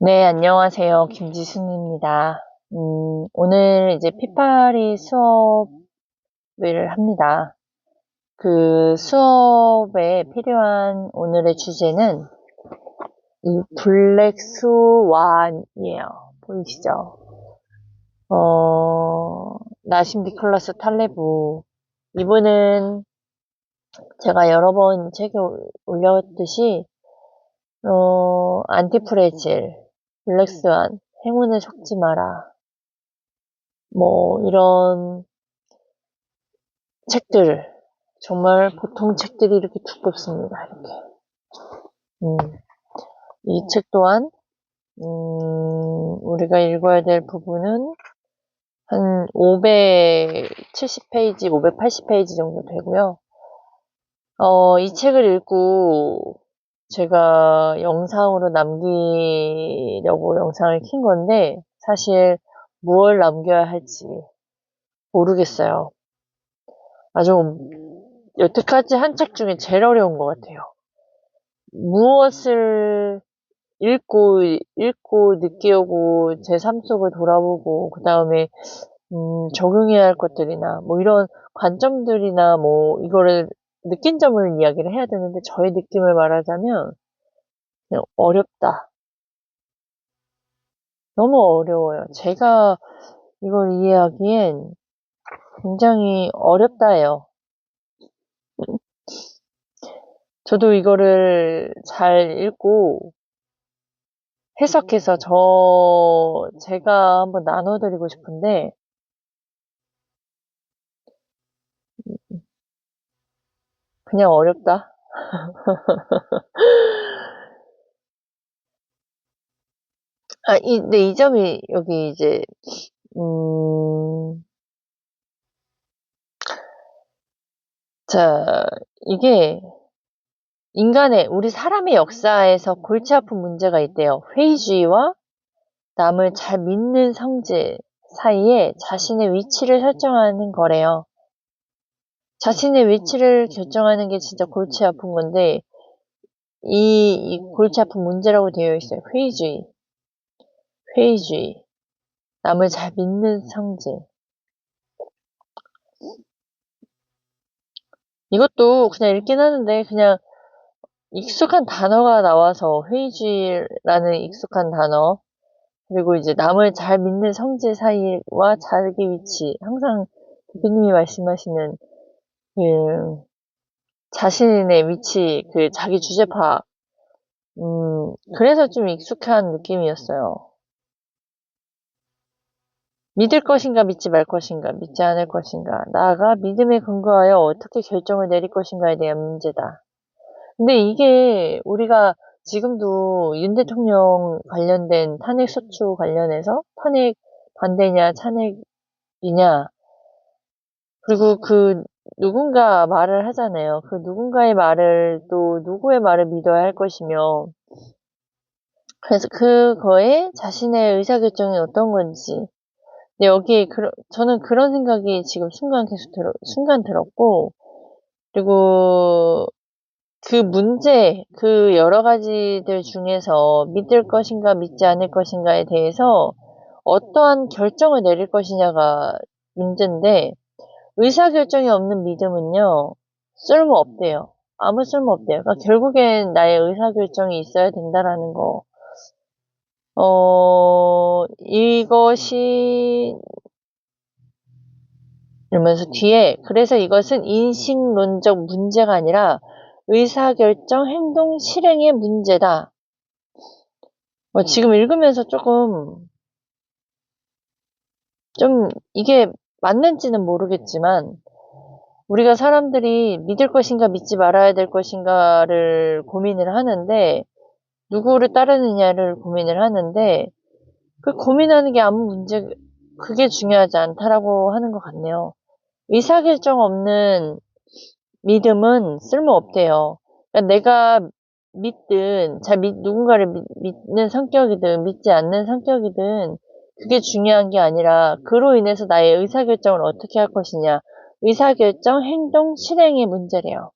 네, 안녕하세요. 김지순입니다. 오늘 이제 피파리 수업을 합니다. 그 수업에 필요한 오늘의 주제는 이 블랙 스완이에요. 보이시죠? 나심 니콜라스 탈레브. 이분은 제가 여러 번 책에 올렸듯이, 안티프레질, 블랙 스완, 행운을 속지 마라. 뭐, 이런 책들, 정말 보통 책들이 이렇게 두껍습니다. 이렇게. 이 책 또한, 우리가 읽어야 될 부분은 한 570페이지, 580페이지 정도 되고요. 이 책을 읽고 제가 영상으로 남기려고 영상을 킨 건데, 사실 무엇을 남겨야 할지 모르겠어요. 아주 여태까지 한 책 중에 제일 어려운 것 같아요. 무엇을 읽고 느끼고 제 삶 속을 돌아보고 그 다음에 적용해야 할 것들이나 뭐 이런 관점들이나 뭐 이거를 느낀 점을 이야기를 해야 되는데 저의 느낌을 말하자면 그냥 어렵다. 너무 어려워요. 제가 이걸 이해하기엔 굉장히 어렵다예요. 저도 이거를 잘 읽고 해석해서 제가 한번 나눠드리고 싶은데, 그냥 어렵다. 근데 이 점이 여기 이제, 자, 이게 우리 사람의 역사에서 골치 아픈 문제가 있대요. 회의주의와 남을 잘 믿는 성질 사이에 자신의 위치를 설정하는 거래요. 자신의 위치를 결정하는 게 진짜 골치 아픈 건데, 이 골치 아픈 문제라고 되어 있어요. 회의주의. 남을 잘 믿는 성질. 이것도 그냥 읽긴 하는데, 그냥 익숙한 단어가 나와서, 회의주의라는 익숙한 단어, 그리고 이제 남을 잘 믿는 성질 사이와 자기 위치, 항상 대표님이 말씀하시는 그 자신의 위치, 그 자기 주제 파악, 그래서 좀 익숙한 느낌이었어요. 믿을 것인가 믿지 말 것인가 믿지 않을 것인가 나아가 믿음에 근거하여 어떻게 결정을 내릴 것인가에 대한 문제다. 근데 이게 우리가 지금도 윤 대통령 관련된 탄핵 소추 관련해서 탄핵 반대냐 찬핵이냐, 그리고 그 누군가 말을 하잖아요. 그 누군가의 말을 또 누구의 말을 믿어야 할 것이며, 그래서 그거에 자신의 의사결정이 어떤 건지. 근데 여기에 저는 그런 생각이 지금 순간 들었고, 그리고 그 여러 가지들 중에서 믿을 것인가 믿지 않을 것인가에 대해서 어떠한 결정을 내릴 것이냐가 문제인데, 의사결정이 없는 믿음은요, 쓸모없대요. 아무 쓸모없대요. 그러니까 결국엔 나의 의사결정이 있어야 된다라는 거. 이것이, 이러면서 뒤에, 그래서 이것은 인식론적 문제가 아니라 의사결정, 행동, 실행의 문제다. 지금 읽으면서 좀 이게 맞는지는 모르겠지만, 우리가 사람들이 믿을 것인가 믿지 말아야 될 것인가를 고민을 하는데, 누구를 따르느냐를 고민을 하는데, 그 고민하는 게 그게 중요하지 않다라고 하는 것 같네요. 의사결정 없는 믿음은 쓸모없대요. 그러니까 내가 누군가를 믿는 성격이든 믿지 않는 성격이든 그게 중요한 게 아니라 그로 인해서 나의 의사결정을 어떻게 할 것이냐. 의사결정, 행동, 실행의 문제래요.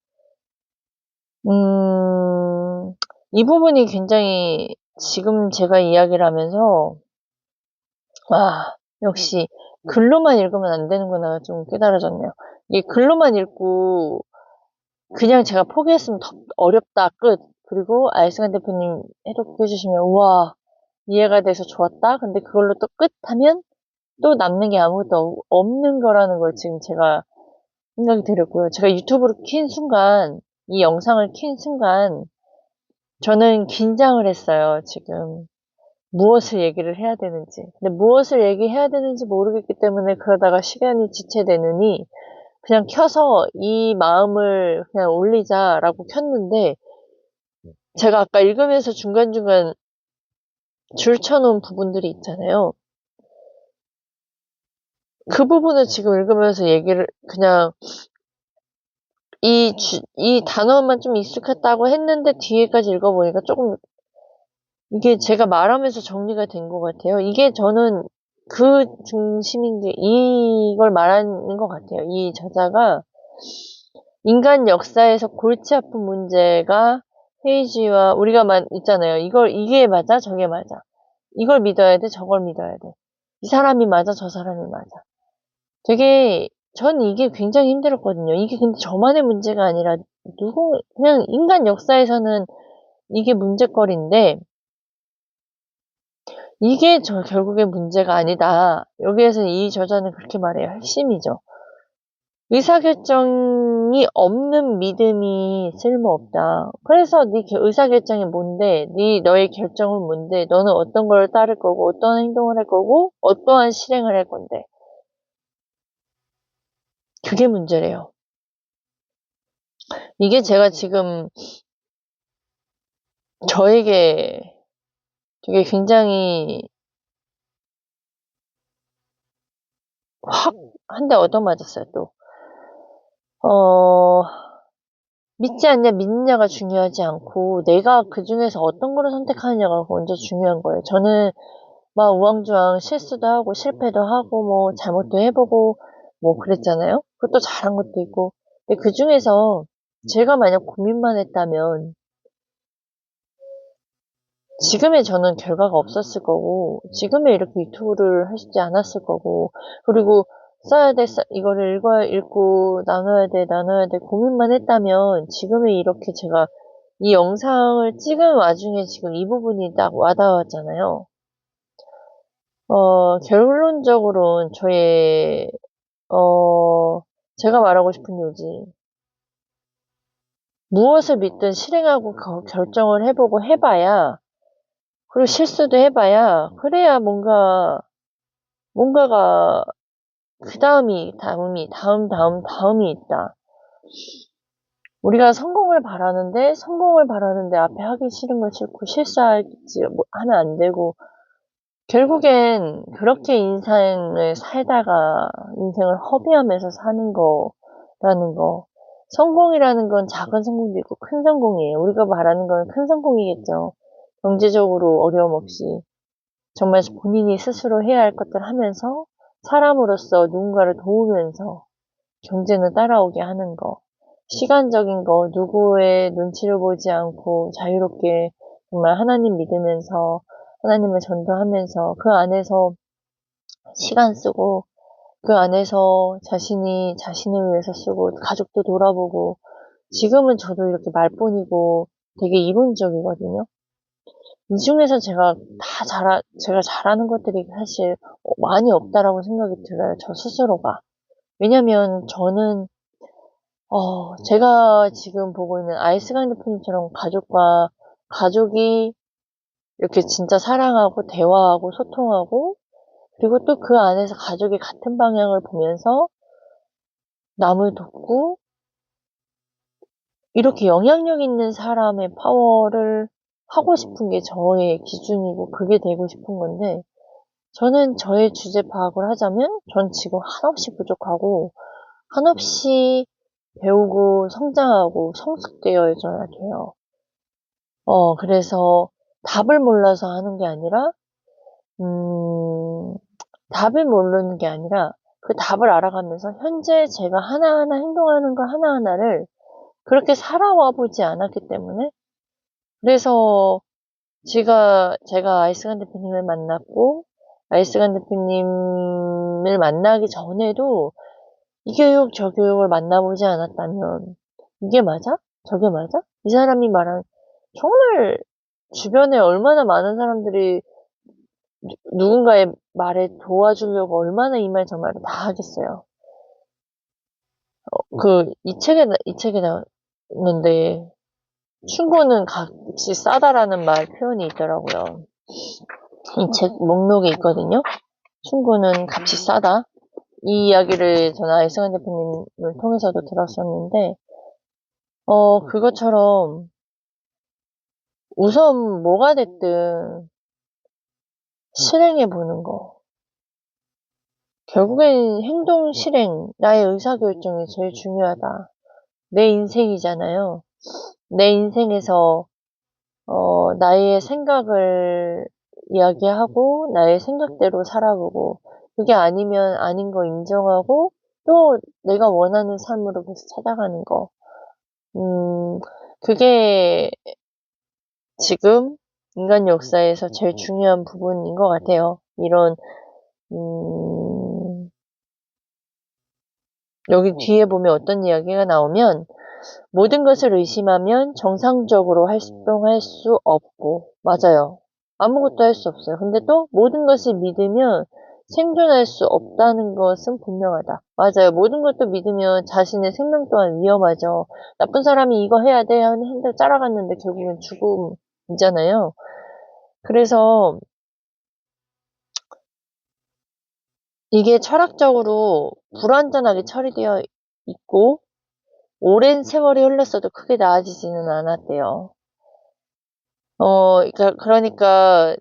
이 부분이 굉장히 지금 제가 이야기를 하면서, 와, 역시 글로만 읽으면 안 되는구나 좀 깨달아졌네요. 이게 글로만 읽고 그냥 제가 포기했으면 더 어렵다, 끝. 그리고 알승환 대표님 해독해 주시면, 우와, 이해가 돼서 좋았다. 근데 그걸로 또 끝 하면 또 남는 게 아무것도 없는 거라는 걸 지금 제가 생각이 들었고요. 제가 유튜브를 킨 순간, 이 영상을 킨 순간, 저는 긴장을 했어요, 지금. 무엇을 얘기를 해야 되는지. 근데 무엇을 얘기해야 되는지 모르겠기 때문에 그러다가 시간이 지체되느니 그냥 켜서 이 마음을 그냥 올리자라고 켰는데, 제가 아까 읽으면서 중간중간 줄 쳐놓은 부분들이 있잖아요. 그 부분을 지금 읽으면서 얘기를 그냥 이 단어만 좀 익숙했다고 했는데 뒤에까지 읽어보니까 조금 이게 제가 말하면서 정리가 된 것 같아요. 이게 저는 그 중심인 게 이걸 말하는 것 같아요. 이 저자가 인간 역사에서 골치 아픈 문제가 페이지와 우리가 있잖아요. 이게 맞아? 저게 맞아. 이걸 믿어야 돼? 저걸 믿어야 돼. 이 사람이 맞아? 저 사람이 맞아. 되게, 전 이게 굉장히 힘들었거든요. 이게 근데 저만의 문제가 아니라, 그냥 인간 역사에서는 이게 문제거리인데, 이게 결국에 문제가 아니다. 여기에서 이 저자는 그렇게 말해요. 핵심이죠. 의사결정이 없는 믿음이 쓸모없다. 그래서 네 의사결정이 뭔데? 너의 결정은 뭔데? 너는 어떤 걸 따를 거고, 어떤 행동을 할 거고, 어떠한 실행을 할 건데. 그게 문제래요. 이게 제가 지금 저에게 되게 굉장히 확 한 대 얻어맞았어요, 또. 어, 믿지 않냐, 믿느냐가 중요하지 않고, 내가 그 중에서 어떤 거를 선택하느냐가 먼저 중요한 거예요. 저는 막 우왕좌왕 실수도 하고, 실패도 하고, 뭐, 잘못도 해보고, 뭐, 그랬잖아요? 그것도 잘한 것도 있고. 근데 그 중에서 제가 만약 고민만 했다면, 지금의 저는 결과가 없었을 거고, 지금의 이렇게 유튜브를 하시지 않았을 거고, 그리고 이거를 읽고, 나눠야 돼, 고민만 했다면, 지금의 이렇게 제가 이 영상을 찍은 와중에 지금 이 부분이 딱 와닿았잖아요. 결론적으로는 제가 말하고 싶은 요지, 무엇을 믿든 실행하고 결정을 해보고 해봐야, 그리고 실수도 해봐야, 그래야 뭔가가, 다음이 있다. 우리가 성공을 바라는데 앞에 하기 싫은 걸 싫고, 하면 안 되고, 결국엔 그렇게 인생을 허비하면서 사는 거라는 거. 성공이라는 건 작은 성공도 있고 큰 성공이에요. 우리가 말하는 건 큰 성공이겠죠. 경제적으로 어려움 없이. 정말 본인이 스스로 해야 할 것들 하면서 사람으로서 누군가를 도우면서 경제는 따라오게 하는 거. 시간적인 거, 누구의 눈치를 보지 않고 자유롭게 정말 하나님 믿으면서 하나님을 전도하면서 그 안에서 시간 쓰고 그 안에서 자신을 위해서 쓰고 가족도 돌아보고 지금은 저도 이렇게 말뿐이고 되게 이론적이거든요. 이 중에서 제가 잘하는 것들이 사실 많이 없다라고 생각이 들어요. 저 스스로가. 왜냐면 저는 제가 지금 보고 있는 아이스강 대표님처럼 가족이 이렇게 진짜 사랑하고 대화하고 소통하고 그리고 또 그 안에서 가족이 같은 방향을 보면서 남을 돕고 이렇게 영향력 있는 사람의 파워를 하고 싶은 게 저의 기준이고 그게 되고 싶은 건데 저는 저의 주제 파악을 하자면 전 지금 한없이 부족하고 한없이 배우고 성장하고 성숙되어져야 돼요. 그래서 답을 몰라서 하는 게 아니라 답을 모르는 게 아니라 그 답을 알아가면서 현재 제가 하나하나 행동하는 거 하나하나를 그렇게 살아와 보지 않았기 때문에 그래서 제가 아이스간 대표님을 만났고, 아이스간 대표님을 만나기 전에도 이 교육, 저 교육을 만나보지 않았다면, 이게 맞아? 저게 맞아? 이 사람이 말한, 정말 주변에 얼마나 많은 사람들이 누군가의 말에 도와주려고 얼마나 이 말 저 말을 다 하겠어요. 이 책에 나왔는데, 충고는 값이 싸다라는 표현이 있더라고요. 이 책 목록에 있거든요. 충고는 값이 싸다. 이 이야기를 저는 아이승환 대표님을 통해서도 들었었는데, 그것처럼 우선 뭐가 됐든 실행해 보는 거. 결국엔 행동 실행, 나의 의사결정이 제일 중요하다. 내 인생이잖아요. 내 인생에서 나의 생각을 이야기하고 나의 생각대로 살아보고 그게 아니면 아닌 거 인정하고 또 내가 원하는 삶으로 계속 찾아가는 거. 그게 지금 인간 역사에서 제일 중요한 부분인 것 같아요. 여기 뒤에 보면 어떤 이야기가 나오면 모든 것을 의심하면 정상적으로 활동할 수 없고, 맞아요. 아무것도 할 수 없어요. 근데 또 모든 것을 믿으면 생존할 수 없다는 것은 분명하다. 맞아요. 모든 것도 믿으면 자신의 생명 또한 위험하죠. 나쁜 사람이 이거 해야 돼 하는 행동 따라갔는데 결국엔 죽음이잖아요. 그래서 이게 철학적으로 불완전하게 처리되어 있고 오랜 세월이 흘렀어도 크게 나아지지는 않았대요. 그러니까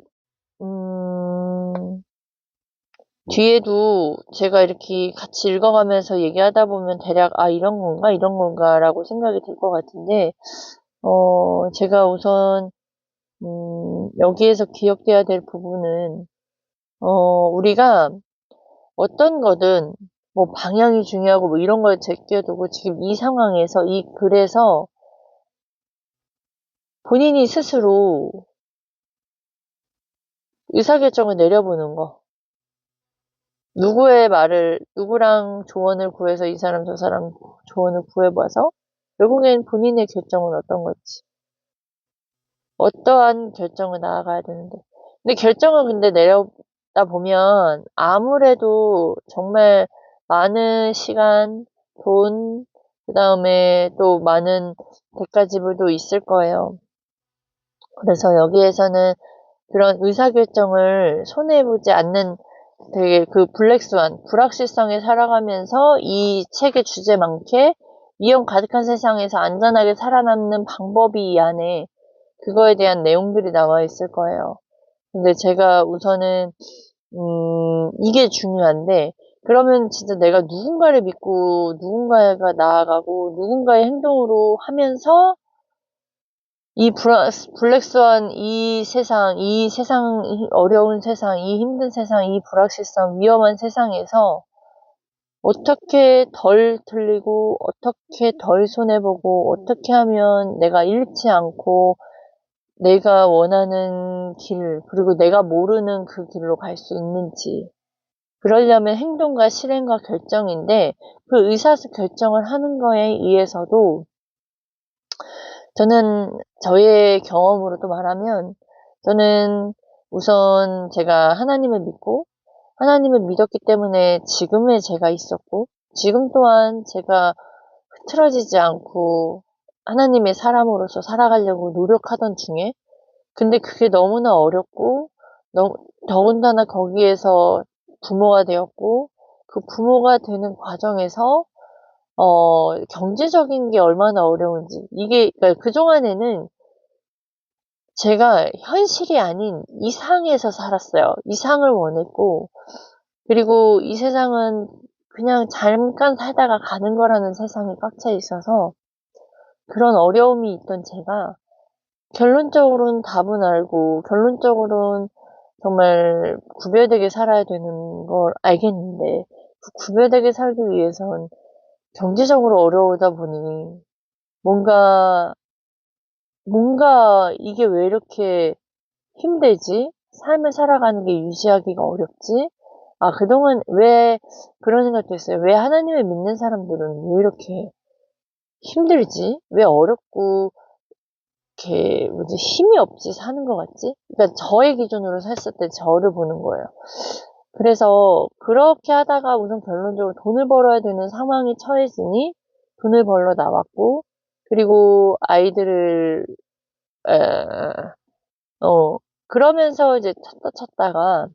뒤에도 제가 이렇게 같이 읽어가면서 얘기하다 보면 대략 이런 건가 이런 건가라고 생각이 들 것 같은데 제가 우선 여기에서 기억돼야 될 부분은 우리가 어떤 거든 뭐 방향이 중요하고 뭐 이런 걸 제껴두고 지금 이 상황에서 이 글에서 본인이 스스로 의사결정을 내려보는 거. 누구랑 조언을 구해서 이 사람 저 사람 조언을 구해봐서 결국엔 본인의 결정은 어떤 건지. 어떠한 결정을 나아가야 되는데. 근데 결정을 근데 내려다 보면 아무래도 정말 많은 시간, 돈, 그 다음에 또 많은 대가 지불도 있을 거예요. 그래서 여기에서는 그런 의사결정을 손해보지 않는 되게 블랙스완, 불확실성에 살아가면서 이 책의 주제만큼 위험 가득한 세상에서 안전하게 살아남는 방법이 이 안에 그거에 대한 내용들이 나와 있을 거예요. 근데 제가 우선은, 이게 중요한데, 그러면 진짜 내가 누군가를 믿고 누군가가 나아가고 누군가의 행동으로 하면서 이 블랙스완, 이 세상, 어려운 세상, 이 힘든 세상, 이 불확실성, 위험한 세상에서 어떻게 덜 틀리고, 어떻게 덜 손해보고, 어떻게 하면 내가 잃지 않고, 내가 원하는 길, 그리고 내가 모르는 그 길로 갈 수 있는지. 그러려면 행동과 실행과 결정인데, 그 의사결정을 하는 거에 의해서도 저는 저의 경험으로도 말하면 저는 우선 제가 하나님을 믿고 하나님을 믿었기 때문에 지금의 제가 있었고 지금 또한 제가 흐트러지지 않고 하나님의 사람으로서 살아가려고 노력하던 중에 근데 그게 너무나 어렵고 더군다나 거기에서 부모가 되었고 그 부모가 되는 과정에서 경제적인 게 얼마나 어려운지. 그러니까 그동안에는 제가 현실이 아닌 이상에서 살았어요. 이상을 원했고, 그리고 이 세상은 그냥 잠깐 살다가 가는 거라는 세상이 꽉 차 있어서 그런 어려움이 있던 제가 결론적으로는 답은 알고, 결론적으로는 정말 구별되게 살아야 되는 걸 알겠는데, 그 구별되게 살기 위해선 경제적으로 어려우다 보니 뭔가 이게 왜 이렇게 힘들지? 삶을 살아가는 게 유지하기가 어렵지? 아, 그동안 왜 그런 생각도 했어요. 왜 하나님을 믿는 사람들은 왜 이렇게 힘들지? 왜 어렵고 이렇게 뭐지 힘이 없이 사는 것 같지? 그러니까 저의 기준으로 샀을 때 저를 보는 거예요. 그래서 그렇게 하다가 우선 결론적으로 돈을 벌어야 되는 상황에 처해지니 돈을 벌러 나왔고, 그리고 아이들을 에, 그러면서 이제 찾다가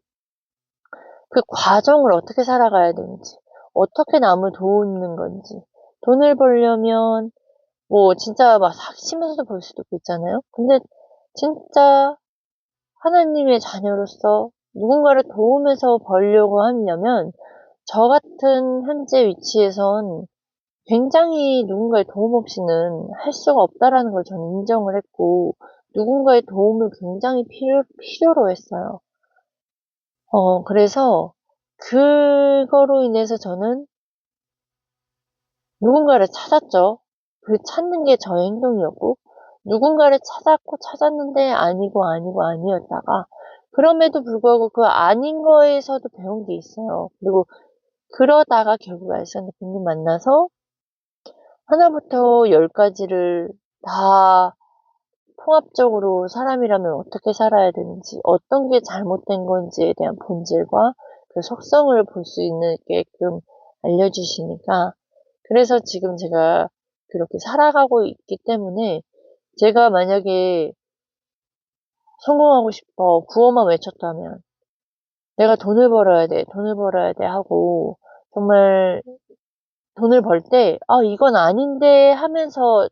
그 과정을 어떻게 살아가야 되는지, 어떻게 남을 돕는 건지, 돈을 벌려면 뭐 진짜 막 사기치면서도 벌 수도 있잖아요. 근데 진짜 하나님의 자녀로서 누군가를 도우면서 벌려고 하려면 저 같은 현재 위치에선 굉장히 누군가의 도움 없이는 할 수가 없다라는 걸 저는 인정을 했고, 누군가의 도움을 굉장히 필요로 했어요. 그래서 그거로 인해서 저는 누군가를 찾았죠. 그 찾는 게 저의 행동이었고, 누군가를 찾았는데 아니고 아니었다가, 그럼에도 불구하고 그 아닌 거에서도 배운 게 있어요. 그리고 그러다가 결국 알선 대표님 만나서 하나부터 열까지를 다 통합적으로 사람이라면 어떻게 살아야 되는지, 어떤 게 잘못된 건지에 대한 본질과 그 속성을 볼 수 있게끔 알려주시니까, 그래서 지금 제가 그렇게 살아가고 있기 때문에, 제가 만약에 성공하고 싶어 구호만 외쳤다면 내가 돈을 벌어야 돼 하고 정말 돈을 벌 때 이건 아닌데 하면서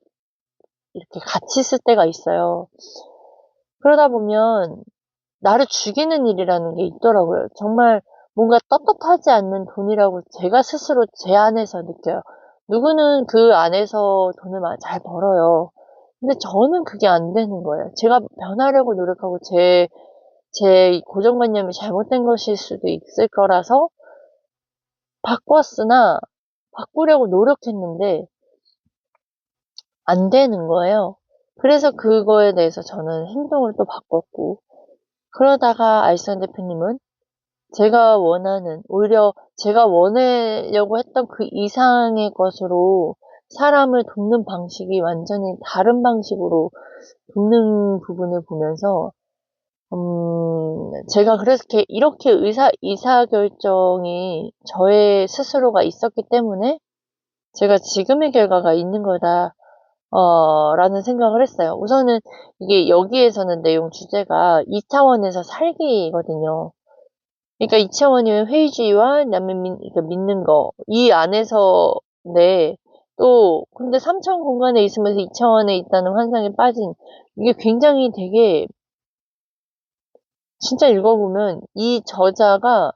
이렇게 같이 쓸 때가 있어요. 그러다 보면 나를 죽이는 일이라는 게 있더라고요. 정말 뭔가 떳떳하지 않는 돈이라고 제가 스스로 제 안에서 느껴요. 누구는 그 안에서 돈을 잘 벌어요. 근데 저는 그게 안 되는 거예요. 제가 변하려고 노력하고 제 고정관념이 잘못된 것일 수도 있을 거라서 바꿨으나, 바꾸려고 노력했는데 안 되는 거예요. 그래서 그거에 대해서 저는 행동을 또 바꿨고, 그러다가 알선 대표님은 오히려 제가 원하려고 했던 그 이상의 것으로 사람을 돕는 방식이 완전히 다른 방식으로 돕는 부분을 보면서, 제가 그래서 이렇게 의사결정이 저의 스스로가 있었기 때문에 제가 지금의 결과가 있는 거다, 라는 생각을 했어요. 우선은 이게 여기에서는 내용 주제가 2차원에서 살기거든요. 그러니까 2차원이면 회의주의와 남을 그러니까 믿는 거. 이 안에서, 네. 또, 근데 3차원 공간에 있으면서 2차원에 있다는 환상에 빠진, 이게 굉장히 되게, 진짜 읽어보면 이 저자가,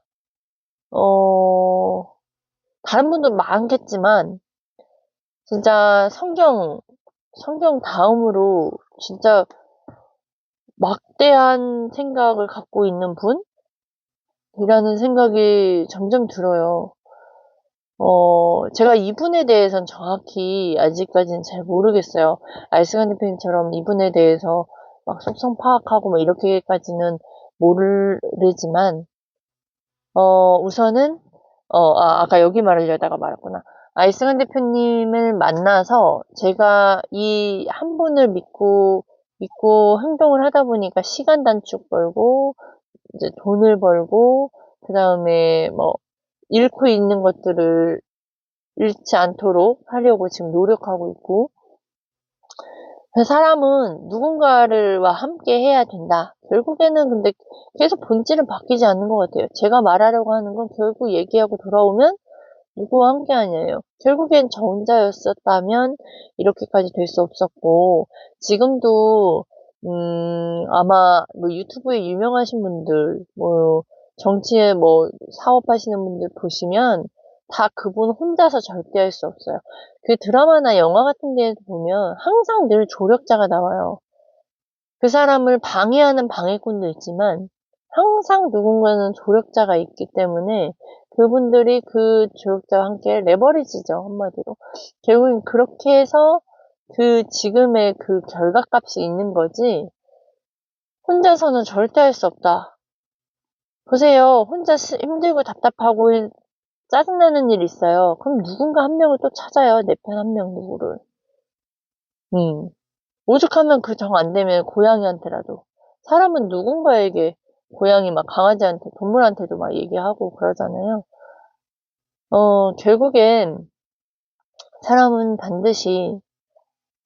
어, 다른 분도 많겠지만, 진짜 성경 다음으로 진짜 막대한 생각을 갖고 있는 분이라는 생각이 점점 들어요. 제가 이분에 대해서는 정확히 아직까지는 잘 모르겠어요. 알스간 대표님처럼 이분에 대해서 막 속성 파악하고 뭐 이렇게까지는 모르지만, 우선은, 아까 여기 말하려다가 말았구나. 알스간 대표님을 만나서 제가 이 한 분을 믿고 행동을 하다 보니까 시간 단축 벌고, 이제 돈을 벌고, 그 다음에 뭐, 잃고 있는 것들을 잃지 않도록 하려고 지금 노력하고 있고, 사람은 누군가와 함께 해야 된다. 결국에는 근데 계속 본질은 바뀌지 않는 것 같아요. 제가 말하려고 하는 건 결국 얘기하고 돌아오면 누구와 함께 하냐예요. 결국엔 저 혼자였었다면 이렇게까지 될 수 없었고, 지금도 아마 뭐 유튜브에 유명하신 분들, 뭐 정치에 뭐 사업하시는 분들 보시면 다 그분 혼자서 절대 할 수 없어요. 그 드라마나 영화 같은 데에서 보면 항상 늘 조력자가 나와요. 그 사람을 방해하는 방해꾼도 있지만 항상 누군가는 조력자가 있기 때문에 그분들이 그 조력자와 함께 레버리지죠, 한마디로. 결국엔 그렇게 해서 그 지금의 그 결과값이 있는 거지, 혼자서는 절대 할 수 없다. 보세요. 혼자 힘들고 답답하고 짜증나는 일 있어요. 그럼 누군가 한 명을 또 찾아요. 내 편 한 명 누구를. 오죽하면 그 정 안 되면 고양이한테라도. 사람은 누군가에게 고양이 막 강아지한테 동물한테도 막 얘기하고 그러잖아요. 결국엔 사람은 반드시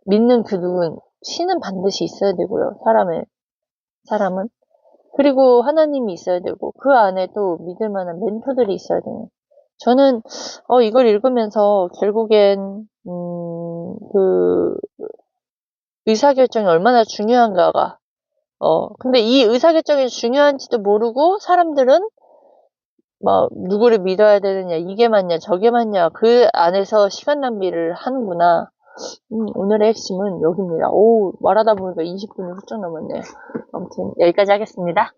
믿는 그 누군 신은 반드시 있어야 되고요. 사람은 그리고 하나님이 있어야 되고 그 안에 또 믿을 만한 멘토들이 있어야 돼요. 저는 이걸 읽으면서 결국엔 그 의사결정이 얼마나 중요한가가 근데 이 의사결정이 중요한지도 모르고 사람들은 막 누구를 믿어야 되느냐, 이게 맞냐, 저게 맞냐, 그 안에서 시간 낭비를 하는구나. 오늘의 핵심은 여기입니다. 오, 말하다 보니까 20분이 훌쩍 넘었네요. 아무튼 여기까지 하겠습니다.